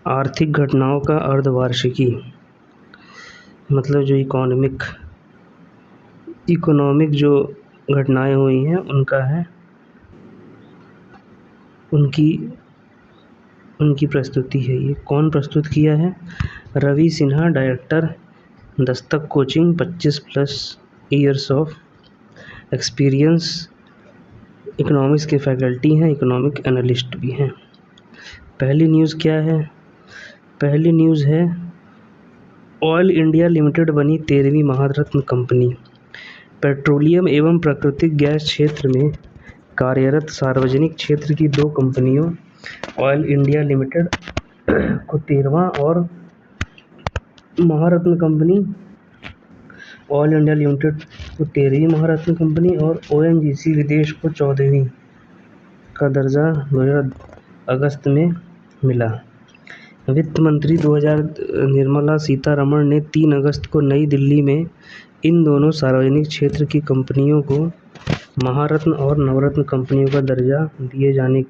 आर्थिक घटनाओं का अर्धवार्षिकी मतलब जो इकोनॉमिक जो घटनाएं हुई हैं उनका है उनकी प्रस्तुति है। ये कौन प्रस्तुत किया है? Ravi Sinha, director, Dastak coaching, 25+ years of experience, economics के फैकल्टी हैं, इकोनॉमिक एनालिस्ट भी हैं। पहली न्यूज़ क्या है? पहली न्यूज़ है ऑयल इंडिया लिमिटेड बनी 13वीं महारत्न कंपनी। पेट्रोलियम एवं प्राकृतिक गैस क्षेत्र में कार्यरत सार्वजनिक क्षेत्र की दो कंपनियों ऑयल इंडिया लिमिटेड को 13वां और महारत्न कंपनी ऑयल इंडिया लिमिटेड को 13वीं महारत्न कंपनी और ONGC विदेश को 14वीं का दर्जा 2000 अगस्त में मिला। वित्त मंत्री 2000 निर्मला सीतारमण ने 3 अगस्त को नई दिल्ली में इन दोनों सार्वजनिक क्षेत्र की कंपनियों को महारत्न और नवरत्न कंपनियों का दर्जा दिए जाने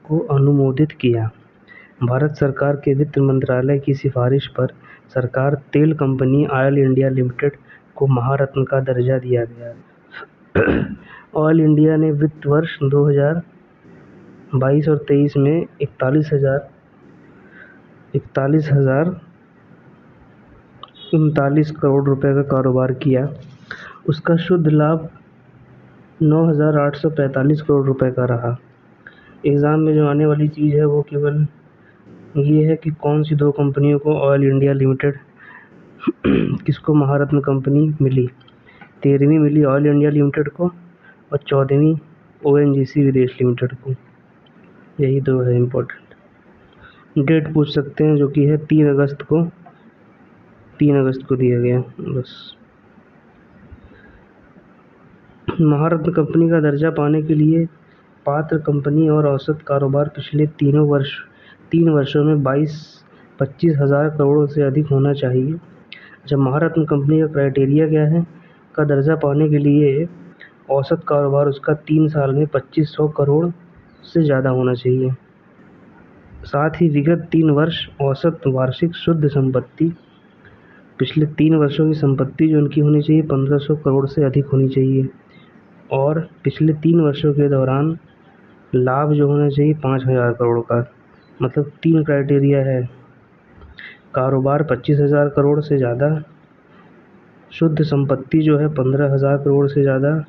को अनुमोदित किया। भारत सरकार के वित्त मंत्रालय की सिफारिश पर सरकार तेल कंपनी ऑयल इंडिया लिमिटेड को महारत्न का दर्जा दिया गया। ऑयल इंडिया ने वित्त वर्ष 2022 और 23 में 41,039 करोड़ रुपए का कारोबार किया। उसका शुद्ध लाभ 9,845 करोड़ रुपए का रहा। एग्ज़ाम में जो आने वाली चीज़ है वो केवल ये है कि कौन सी दो कंपनियों को ऑयल इंडिया लिमिटेड किसको महारत्न कंपनी मिली। 13वीं मिली ऑयल इंडिया लिमिटेड को और 14वीं ONGC विदेश लिमिटेड को। यही दो है इम्पोर्टेंट। डेट पूछ सकते हैं जो कि है 3 अगस्त को दिया गया। बस महारत्न कंपनी का दर्जा पाने के लिए पात्र कंपनी और औसत कारोबार पिछले 3 वर्षों में 25 हज़ार करोड़ से अधिक होना चाहिए। जब महारत्न कंपनी का क्राइटेरिया क्या है का दर्जा पाने के लिए औसत कारोबार उसका 3 साल में 2500 करोड़ से ज़्यादा होना चाहिए। साथ ही विगत 3 वर्ष औसत वार्षिक शुद्ध संपत्ति पिछले 3 वर्षों की संपत्ति जो उनकी होनी चाहिए 1500 करोड़ से अधिक होनी चाहिए और पिछले 3 वर्षों के दौरान लाभ जो होना चाहिए 5,000 करोड़ का। मतलब 3 क्राइटेरिया है, कारोबार 25,000 करोड़ से ज़्यादा, शुद्ध संपत्ति जो है 15,000 करोड़ से ज़्यादा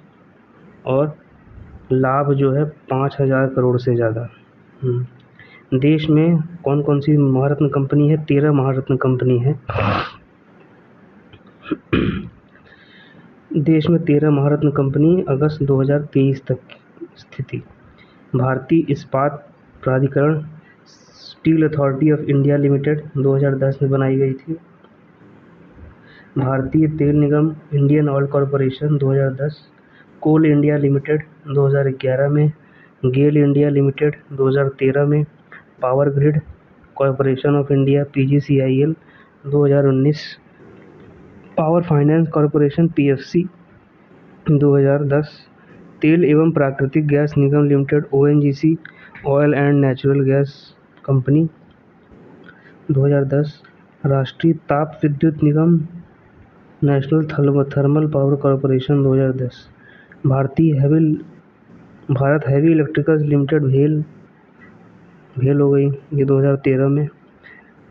और लाभ जो है 5,000 करोड़ से ज़्यादा। देश में कौन कौन सी महारत्न कंपनी है? 13 महारत्न कंपनी है। देश में 13 महारत्न कंपनी अगस्त 2023 तक की स्थिति। भारतीय इस्पात प्राधिकरण steel authority of India limited 2010 में बनाई गई थी। भारतीय तेल निगम Indian oil corporation 2010, coal India limited 2011 में, गेल इंडिया लिमिटेड 2013 में, power grid corporation of India PGCIL 2019, power finance corporation PFC 2010, तेल एवं प्राकृतिक गैस निगम लिमिटेड ONGC oil and natural gas company 2010, राष्ट्रीय ताप विद्युत निगम national thermal power corporation 2010, Bharat heavy electricals limited भेल हो गई ये 2013 में,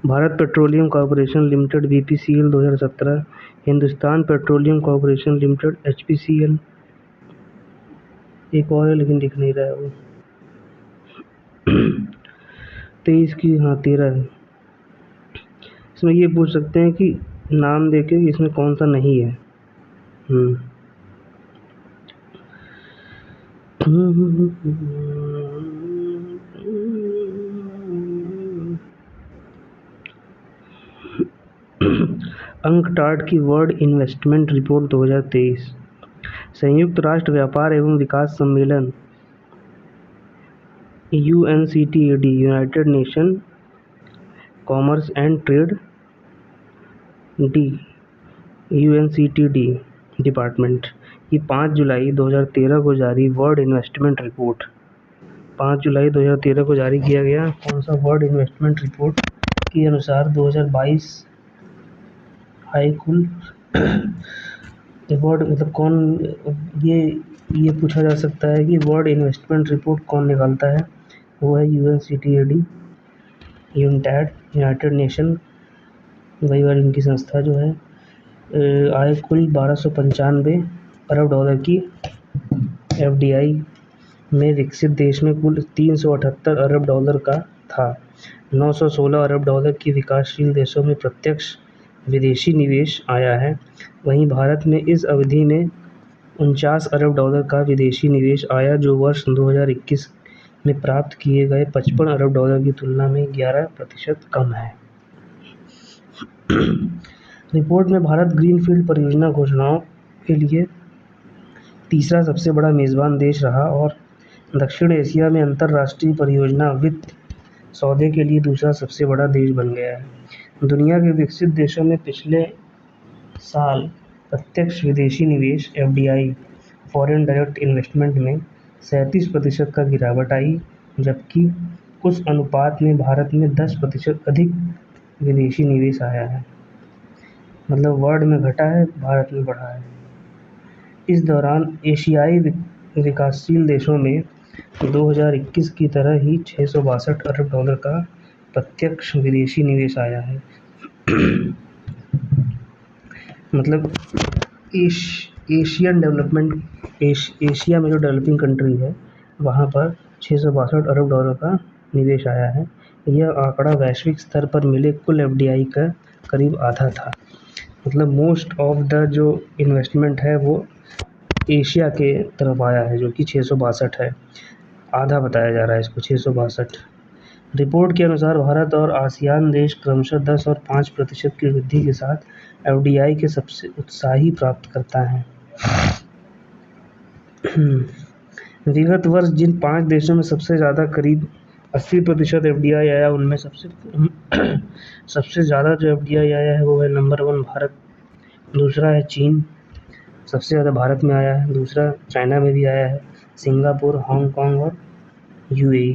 Bharat petroleum corporation limited BPCL 2017, Hindustan petroleum corporation limited HPCL, एक और है लेकिन दिख नहीं रहा है वो 23 की 13 है। इसमें ये पूछ सकते हैं कि नाम देके इसमें कौन सा नहीं है। अंकटाड की वर्ल्ड इन्वेस्टमेंट रिपोर्ट 2023, संयुक्त राष्ट्र व्यापार एवं विकास सम्मेलन UNCTAD United nation commerce and trade UNCTAD department की 5 जुलाई 2013 को जारी वर्ल्ड इन्वेस्टमेंट रिपोर्ट 5 जुलाई 2013 को जारी किया गया कौन सा वर्ल्ड इन्वेस्टमेंट रिपोर्ट के अनुसार 2022 हाई कुल रिपोर्ट मतलब कौन ये पूछा जा सकता है कि वर्ल्ड इन्वेस्टमेंट रिपोर्ट कौन निकालता है। वो है UNCTAD, यूनटैड, यूनाइटेड नेशन, वही वाली उनकी संस्था जो है। आय कुल 1295 अरब डॉलर की FDI में विकसित देश में कुल 378 अरब डॉलर का था। 916 अरब डॉलर की विकासशील देशों में प्रत्यक्ष विदेशी निवेश आया है। वहीं भारत में इस अवधि में 49 अरब डॉलर का विदेशी निवेश आया, जो वर्ष 2021 में प्राप्त किए गए 55 अरब डॉलर की तुलना में 11% कम है। रिपोर्ट में भारत ग्रीनफील्ड परियोजना घोषणाओं के लिए तीसरा सबसे बड़ा मेज़बान देश रहा और दक्षिण एशिया में अंतर्राष्ट्रीय परियोजना वित्त सौदे के लिए दूसरा सबसे बड़ा देश बन गया है। दुनिया के विकसित देशों में पिछले साल प्रत्यक्ष विदेशी निवेश FDI फॉरेन डायरेक्ट इन्वेस्टमेंट में 37% का गिरावट आई, जबकि उस अनुपात में भारत में 10% अधिक विदेशी निवेश आया है। मतलब वर्ल्ड में घटा है, भारत में बढ़ा है। इस दौरान एशियाई विकासशील देशों में 2021 की तरह ही 662 अरब डॉलर का प्रत्यक्ष विदेशी निवेश आया है। मतलब एशियन डेवलपमेंट एशिया में जो डेवलपिंग कंट्री है वहाँ पर 662 अरब डॉलर का निवेश आया है। यह आंकड़ा वैश्विक स्तर पर मिले कुल FDI का करीब आधा था। मतलब मोस्ट ऑफ द जो इन्वेस्टमेंट है वो एशिया के तरफ आया है, जो कि 662 है। आधा बताया जा रहा है इसको, 662। रिपोर्ट के अनुसार भारत और आसियान देश क्रमशः 10 और 5% की वृद्धि के साथ FDI के सबसे उत्साही प्राप्तकर्ता हैं। विगत वर्ष जिन 5 देशों में सबसे ज़्यादा करीब 80% FDI आया, उनमें सबसे ज़्यादा जो FDI आया है वो है नंबर 1 भारत, दूसरा है चीन, सबसे ज़्यादा भारत में आया है, दूसरा चाइना में भी आया है, सिंगापुर, हांगकांग और UAE,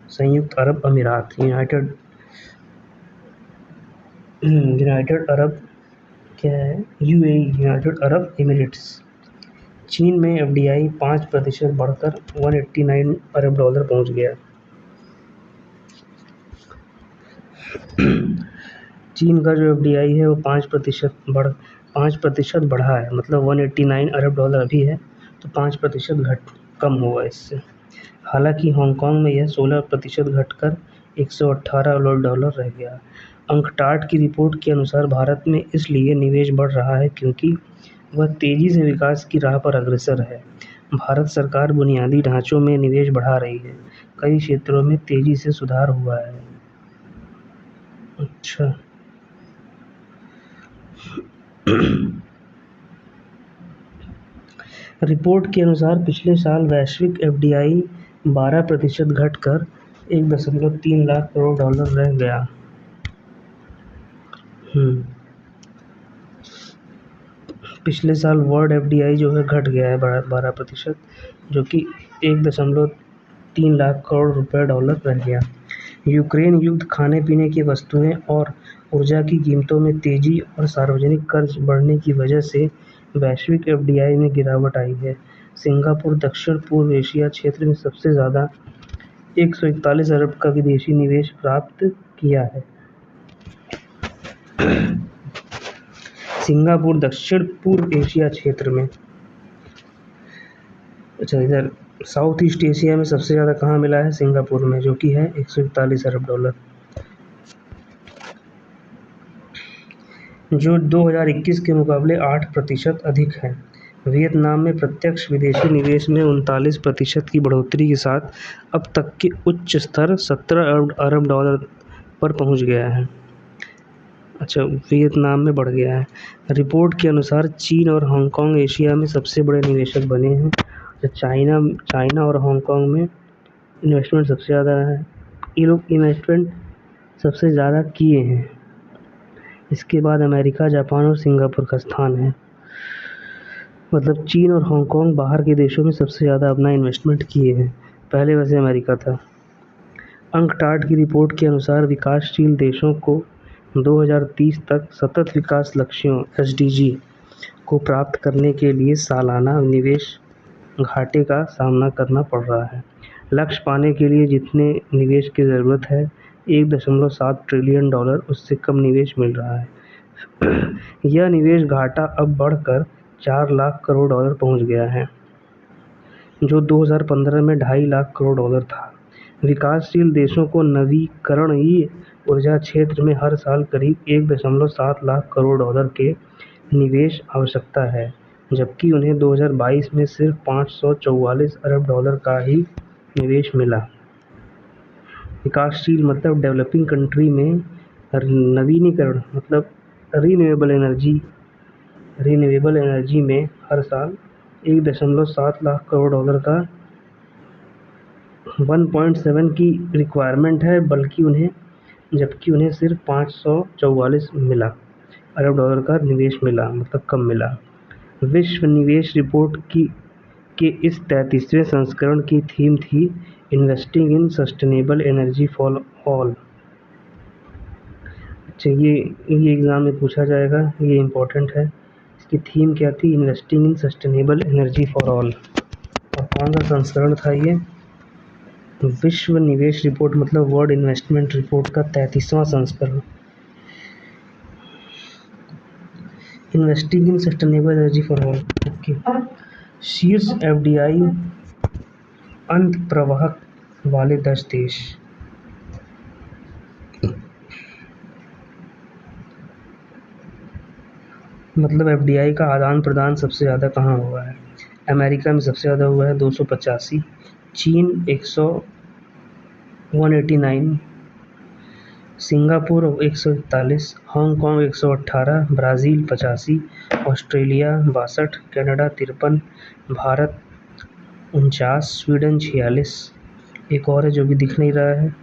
संयुक्त अरब अमीरात, यूनाइटेड अरब क्या है, UAE, यूनाइटेड अरब एमिरेट्स। चीन में FDI 5% बढ़कर 189 अरब डॉलर पहुंच गया। चीन का जो FDI है वो 5% बढ़ा है, मतलब 189 अरब डॉलर अभी है तो 5% कम हुआ इससे। हालांकि हांगकांग में यह 16% घटकर 118 अरब डॉलर रह गया। अंकटाड की रिपोर्ट के अनुसार भारत में इसलिए निवेश बढ़ रहा है क्योंकि वह तेज़ी से विकास की राह पर अग्रसर है। भारत सरकार बुनियादी ढांचों में निवेश बढ़ा रही है, कई क्षेत्रों में तेज़ी से सुधार हुआ है। अच्छा रिपोर्ट के अनुसार पिछले साल वैश्विक FDI 12% घटकर 1.3 लाख करोड़ डॉलर रह गया। पिछले साल वर्ल्ड FDI जो है घट गया है 12%, जो कि 1.3 लाख करोड़ रुपए डॉलर रह गया। यूक्रेन युद्ध, खाने पीने की वस्तुएं और ऊर्जा की कीमतों में तेजी और सार्वजनिक कर्ज बढ़ने की वजह से वैश्विक FDI में गिरावट आई है। सिंगापुर दक्षिण पूर्व एशिया क्षेत्र में सबसे ज़्यादा 141 अरब का विदेशी निवेश प्राप्त किया है। सिंगापुर दक्षिण पूर्व एशिया क्षेत्र में, अच्छा इधर साउथ ईस्ट एशिया में सबसे ज़्यादा कहाँ मिला है, सिंगापुर में, जो कि है 141 अरब डॉलर, जो 2021 के मुकाबले 8% अधिक है। वियतनाम में प्रत्यक्ष विदेशी निवेश में 39% की बढ़ोतरी के साथ अब तक के उच्च स्तर 17 अरब डॉलर पर पहुंच गया है। अच्छा, वियतनाम में बढ़ गया है। रिपोर्ट के अनुसार चीन और हांगकांग एशिया में सबसे बड़े निवेशक बने हैं। चाइना और हांगकांग में इन्वेस्टमेंट सबसे ज़्यादा है, ये लोग इन्वेस्टमेंट सबसे ज़्यादा किए हैं। इसके बाद अमेरिका, जापान और सिंगापुर का स्थान है। मतलब चीन और हांगकांग बाहर के देशों में सबसे ज़्यादा अपना इन्वेस्टमेंट किए हैं। पहले वैसे अमेरिका था। अंकटाड की रिपोर्ट के अनुसार विकासशील देशों को 2030 तक सतत विकास लक्ष्यों (एसडीजी) को प्राप्त करने के लिए सालाना निवेश घाटे का सामना करना पड़ रहा है। लक्ष्य पाने के लिए जितने निवेश की ज़रूरत है, $1.7 ट्रिलियन, उससे कम निवेश मिल रहा है। यह निवेश घाटा अब बढ़कर $4 लाख करोड़ पहुंच गया है, जो 2015 में $2.5 लाख करोड़ था। विकासशील देशों को नवीकरणीय ऊर्जा क्षेत्र में हर साल करीब $1.7 लाख करोड़ के निवेश आवश्यकता है, जबकि उन्हें 2022 में सिर्फ $544 अरब का ही निवेश मिला। विकासशील मतलब डेवलपिंग कंट्री में नवीनीकरण मतलब रिन्यूएबल एनर्जी में हर साल $1.7 लाख करोड़ का 1.7 की रिक्वायरमेंट है, जबकि उन्हें सिर्फ $544 अरब का निवेश मिला, मतलब कम मिला। विश्व निवेश रिपोर्ट के इस 33वें संस्करण की थीम थी investing in sustainable energy for all. अच्छा, ये एग्ज़ाम में पूछा जाएगा, ये इम्पोर्टेंट है। इसकी थीम क्या थी? Investing in sustainable energy for all. और कौन सा संस्करण था ये? विश्व निवेश रिपोर्ट मतलब वर्ल्ड इन्वेस्टमेंट रिपोर्ट का 33वां संस्करण। Investing in sustainable energy for all. Okay. शीर्ष एफडीआई अंत प्रवाह वाले 10 देश। मतलब एफडीआई का आदान प्रदान सबसे ज़्यादा कहाँ हुआ है? अमेरिका में सबसे ज़्यादा हुआ है 285, चीन 189, Singapore 141, Hong Kong 118, Brazil 85, Australia 62, Canada 53, Bharat 49, Sweden 46। एक और है जो भी दिख नहीं रहा है,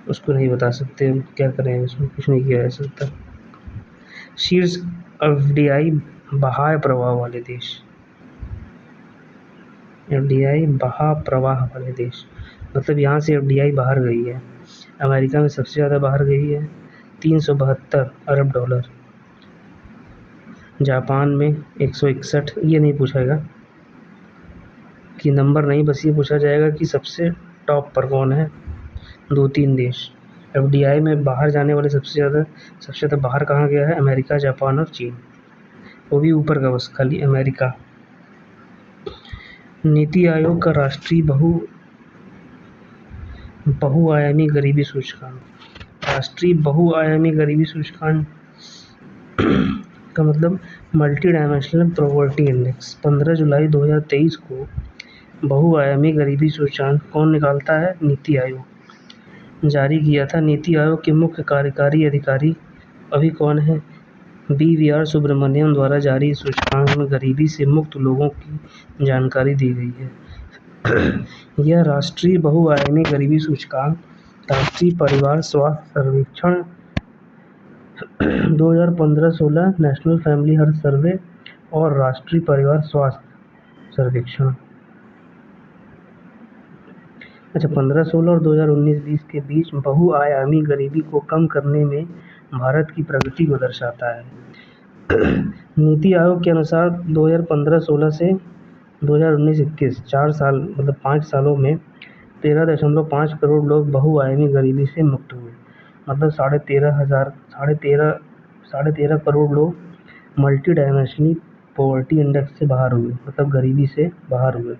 उसको नहीं बता सकते हम, क्या करें, उसमें कुछ नहीं किया जा सकता। शीर्ष एफडीआई बाह्य प्रवाह वाले देश। एफडीआई बाह्य प्रवाह वाले देश मतलब यहाँ से एफडीआई बाहर गई है। अमेरिका में सबसे ज़्यादा बाहर गई है, $372 अरब। जापान में 161। ये नहीं पूछेगा कि नंबर नहीं, बस ये पूछा जाएगा कि सबसे टॉप पर कौन है। 2-3 देश एफडीआई में बाहर जाने वाले सबसे ज़्यादा बाहर कहाँ गया है? अमेरिका, जापान और चीन। वो भी ऊपर का बस, खाली अमेरिका। नीति आयोग का राष्ट्रीय बहुआयामी गरीबी सूचकांक। राष्ट्रीय बहुआयामी गरीबी सूचकांक का मतलब मल्टी डायमेंशनल पॉवर्टी इंडेक्स 15 जुलाई 2023 को बहुआयामी गरीबी सूचकांक कौन निकालता है? नीति आयोग जारी किया था। नीति आयोग के मुख्य कार्यकारी अधिकारी अभी कौन है? BVR सुब्रमण्यम द्वारा जारी सूचकांक में गरीबी से मुक्त लोगों की जानकारी दी गई है। यह राष्ट्रीय बहुआयामी गरीबी सूचकांक राष्ट्रीय परिवार स्वास्थ्य सर्वेक्षण 2015-16, नेशनल फैमिली हेल्थ सर्वे और राष्ट्रीय परिवार स्वास्थ्य सर्वेक्षण। अच्छा, 15-16 और 2019-20 के बीच बहुआयामी गरीबी को कम करने में भारत की प्रगति को दर्शाता है। नीति आयोग के अनुसार 2015-16 से 2019-21 4 साल मतलब 5 सालों में 13.5 करोड़ लोग बहुआयामी गरीबी से मुक्त हुए। मतलब 13.5 करोड़ लोग मल्टी डायमेंशनल पॉवर्टी इंडेक्स से बाहर हुए, मतलब गरीबी से बाहर हुए।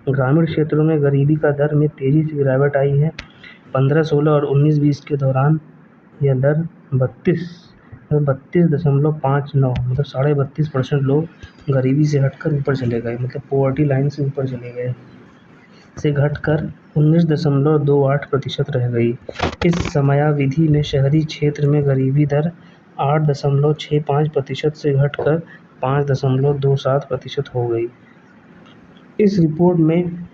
ग्रामीण क्षेत्रों में गरीबी का दर में तेज़ी से गिरावट आई है। 15-16 और 19-20 के दौरान यह दर 32.59 मतलब 32.5% लोग गरीबी से हटकर ऊपर चले गए, मतलब पॉवर्टी लाइन से ऊपर चले गए, से घटकर 19.28% रह गई। इस समयावधि में शहरी क्षेत्र में गरीबी दर 8.65% से घटकर 5.27% हो गई। इस रिपोर्ट में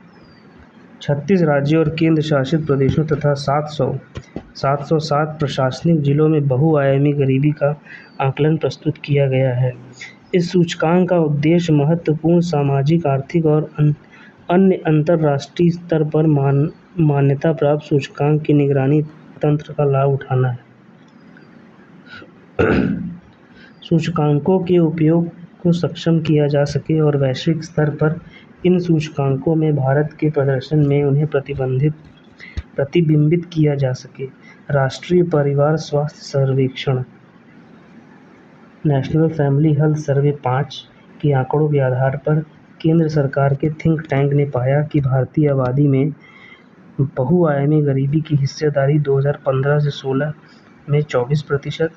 36 राज्यों और केंद्र शासित प्रदेशों तथा 707 प्रशासनिक जिलों में बहुआयामी गरीबी का आकलन प्रस्तुत किया गया है। इस सूचकांक का उद्देश्य महत्वपूर्ण सामाजिक, आर्थिक और अन्य अंतर्राष्ट्रीय स्तर पर मान्यता प्राप्त सूचकांक की निगरानी तंत्र का लाभ उठाना है। सूचकांकों के उपयोग को सक्षम किया जा सके और वैश्विक स्तर पर इन सूचकांकों में भारत के प्रदर्शन में उन्हें प्रतिबिंबित किया जा सके। राष्ट्रीय परिवार स्वास्थ्य सर्वेक्षण नेशनल फैमिली हेल्थ सर्वे 5 के आंकड़ों के आधार पर केंद्र सरकार के थिंक टैंक ने पाया कि भारतीय आबादी में बहुआयामी गरीबी की हिस्सेदारी 2015 से 16 में 24%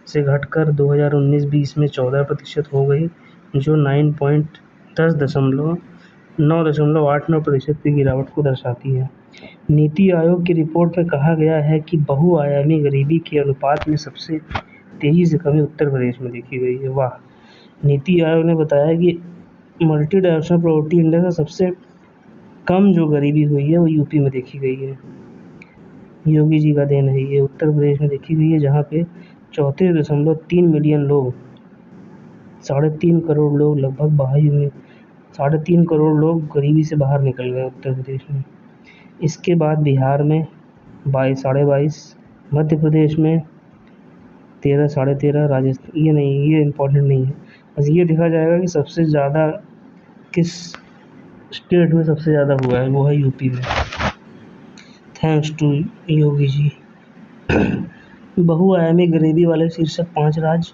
से घटकर 2019-20 में 14% हो गई, जो 9.89% की गिरावट को दर्शाती है। नीति आयोग की रिपोर्ट में कहा गया है कि बहुआयामी गरीबी के अनुपात में सबसे तेजी से कमी उत्तर प्रदेश में देखी गई है। वाह! नीति आयोग ने बताया कि मल्टी डायमेंशनल पॉवर्टी इंडेक्स में सबसे कम जो गरीबी हुई है वो यूपी में देखी गई है। योगी जी का देन है ये। उत्तर प्रदेश में देखी गई है, जहाँ पे 34.3 मिलियन लोग, 3.5 करोड़ लोग लगभग 3.5 करोड़ लोग गरीबी से बाहर निकल गए उत्तर प्रदेश में। इसके बाद बिहार में 22.5, मध्य प्रदेश में 13, 13.5, राजस्थान, ये नहीं, ये इम्पोर्टेंट नहीं है। बस ये देखा जाएगा कि सबसे ज़्यादा किस स्टेट में सबसे ज़्यादा हुआ है, वो है यूपी में। Thanks to Yogi ji. बहुआयामी गरीबी वाले शीर्षक 5 राज्य।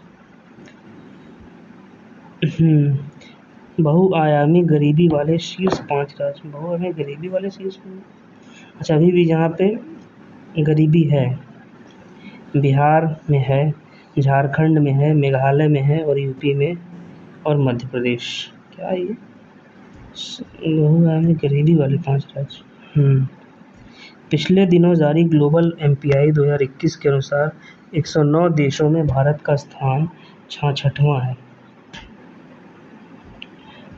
बहुआयामी गरीबी वाले शीर्ष 5 राज्य। बहुआयामी गरीबी वाले शीर्ष, अच्छा, अभी भी जहाँ पे गरीबी है, बिहार में है, झारखंड में है, मेघालय में है और यूपी में और मध्य प्रदेश। क्या ये बहुआयामी गरीबी वाले 5 राज्य। पिछले दिनों जारी ग्लोबल MPI 2021 के अनुसार 109 देशों में भारत का स्थान 66वां है।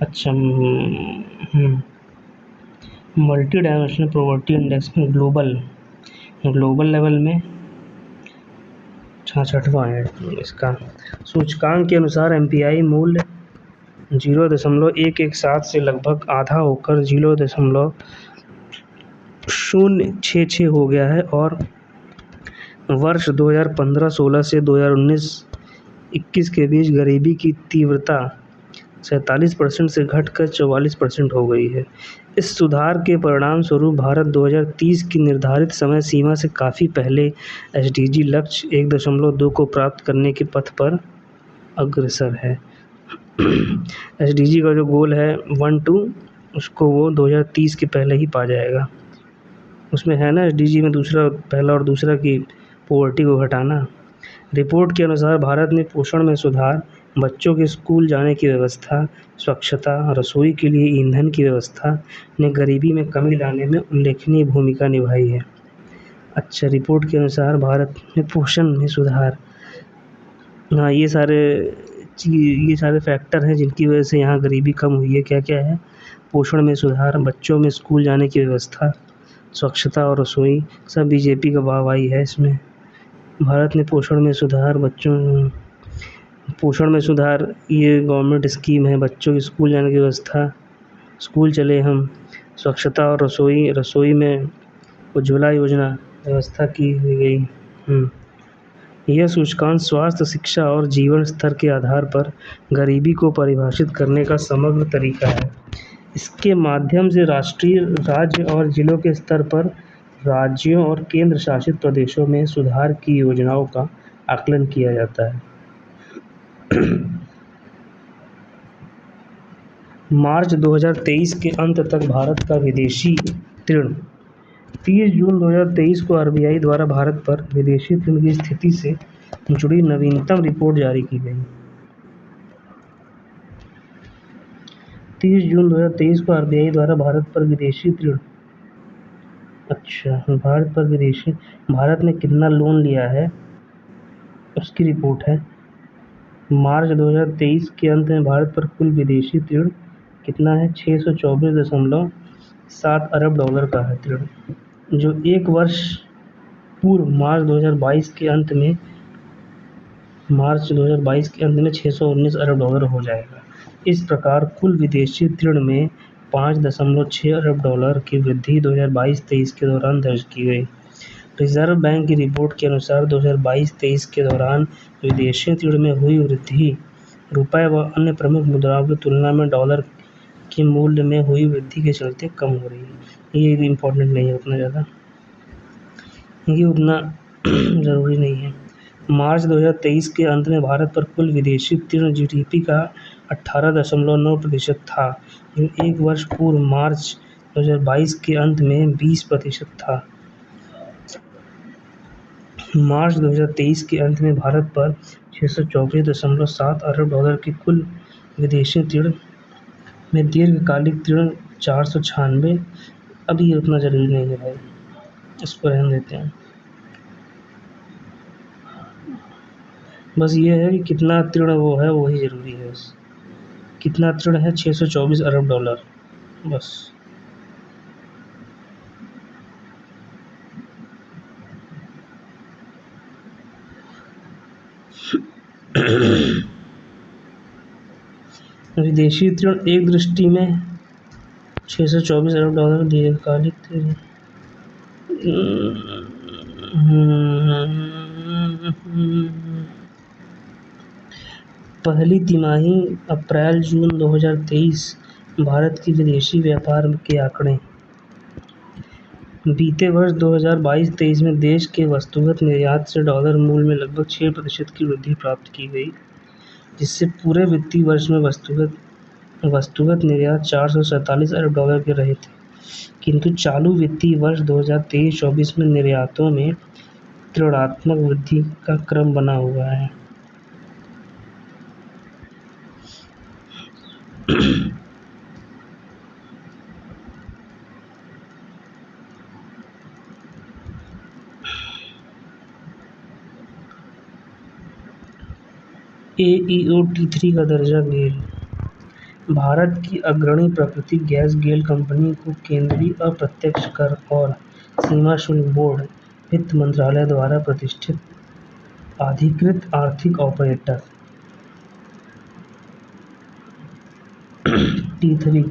अच्छा, मल्टी डायमेंशनल पॉवर्टी इंडेक्स में ग्लोबल लेवल में 66वां है इसका। सूचकांक के अनुसार MPI मूल्य 0.117 से लगभग आधा होकर 0.066 हो गया है और वर्ष 2015-16 से 2019-21 के बीच गरीबी की तीव्रता 47% से घटकर 44% हो गई है। इस सुधार के परिणाम स्वरूप भारत 2030 की निर्धारित समय सीमा से काफ़ी पहले SDG लक्ष्य 1.2 को प्राप्त करने के पथ पर अग्रसर है। SDG का जो गोल है 1-2, उसको वो 2030 के पहले ही पा जाएगा। उसमें है ना SDG में पहला और दूसरा की पॉवर्टी को घटाना। रिपोर्ट के अनुसार भारत ने पोषण में सुधार, बच्चों के स्कूल जाने की व्यवस्था, स्वच्छता, रसोई के लिए ईंधन की व्यवस्था ने गरीबी में कमी लाने में उल्लेखनीय भूमिका निभाई है। अच्छा, रिपोर्ट के अनुसार भारत में पोषण में सुधार, हाँ, ये सारे फैक्टर हैं जिनकी वजह से यहाँ गरीबी कम हुई है। क्या क्या है? पोषण में सुधार, बच्चों में स्कूल जाने की व्यवस्था, स्वच्छता और रसोई, सब BJP का वाहवाही है इसमें। भारत ने पोषण में सुधार, ये गवर्नमेंट स्कीम है, बच्चों की स्कूल जाने की व्यवस्था, स्कूल चले हम, स्वच्छता और रसोई में उज्ज्वला योजना व्यवस्था की गई। यह सूचकांक स्वास्थ्य, शिक्षा और जीवन स्तर के आधार पर गरीबी को परिभाषित करने का समग्र तरीका है। इसके माध्यम से राष्ट्रीय, राज्य और जिलों के स्तर पर राज्यों और केंद्र शासित प्रदेशों में सुधार की योजनाओं का आकलन किया जाता है। मार्च 2023 के अंत तक भारत का विदेशी ऋण। 30 जून 2023 को RBI द्वारा भारत पर विदेशी ऋण की स्थिति से जुड़ी नवीनतम रिपोर्ट जारी की गई। 30 जून 2023 को RBI द्वारा भारत पर विदेशी ऋण, अच्छा, भारत ने कितना लोन लिया है उसकी रिपोर्ट है। मार्च 2023 के अंत में भारत पर कुल विदेशी ऋण कितना है? 624.7 अरब डॉलर का है ऋण, जो एक वर्ष पूर्व मार्च 2022 के अंत में मार्च 2022 के अंत में 619 अरब डॉलर हो जाएगा। इस प्रकार कुल विदेशी ऋण में 5.6 अरब डॉलर की वृद्धि 2022-23 के दौरान दर्ज की गई। रिजर्व बैंक की रिपोर्ट के अनुसार 2022-23 के दौरान विदेशी ऋण में हुई वृद्धि रुपये व अन्य प्रमुख मुद्राओं की तुलना में डॉलर के मूल्य में हुई वृद्धि के चलते कम हो रही है। ये इम्पोर्टेंट नहीं है उतना ज़्यादा, ये उतना ज़रूरी नहीं है। मार्च 2023 के अंत में भारत पर कुल विदेशी ऋण जीडीपी का 18.9% था, जो एक वर्ष पूर्व मार्च 2022 के अंत में 20% था। मार्च 2023 के अंत में भारत पर 624.7 अरब डॉलर के कुल विदेशी ऋण में दीर्घकालिक ऋण 496। अब ये उतना ज़रूरी नहीं है भाई, इसको रहने देते हैं। बस ये है कि कितना ऋण वो है वही ज़रूरी है। बस कितना ऋण है 624 अरब डॉलर, बस। विदेशी ऋण एक दृष्टि में 624 अरब डॉलर दीर्घकालिक ऋण पहली तिमाही अप्रैल-जून 2023 भारत की विदेशी व्यापार के आंकड़े। बीते वर्ष 2022-23 में देश के वस्तुगत निर्यात से डॉलर मूल्य में लगभग 6% की वृद्धि प्राप्त की गई, जिससे पूरे वित्तीय वर्ष में वस्तुगत निर्यात 447 अरब डॉलर के रहे थे। किंतु चालू वित्तीय वर्ष 2023-24 में निर्यातों में ऋणात्मक वृद्धि का क्रम बना हुआ है। AEO T3 का दर्जा गेल। भारत की अग्रणी प्राकृतिक गैस गेल कंपनी को केंद्रीय अप्रत्यक्ष कर और सीमा शुल्क बोर्ड, वित्त मंत्रालय द्वारा प्रतिष्ठित अधिकृत आर्थिक ऑपरेटर T3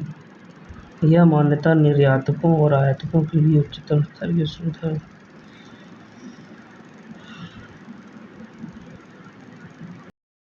यह मान्यता निर्यातकों और आयातकों के लिए उच्चतम स्तर की सुविधा है।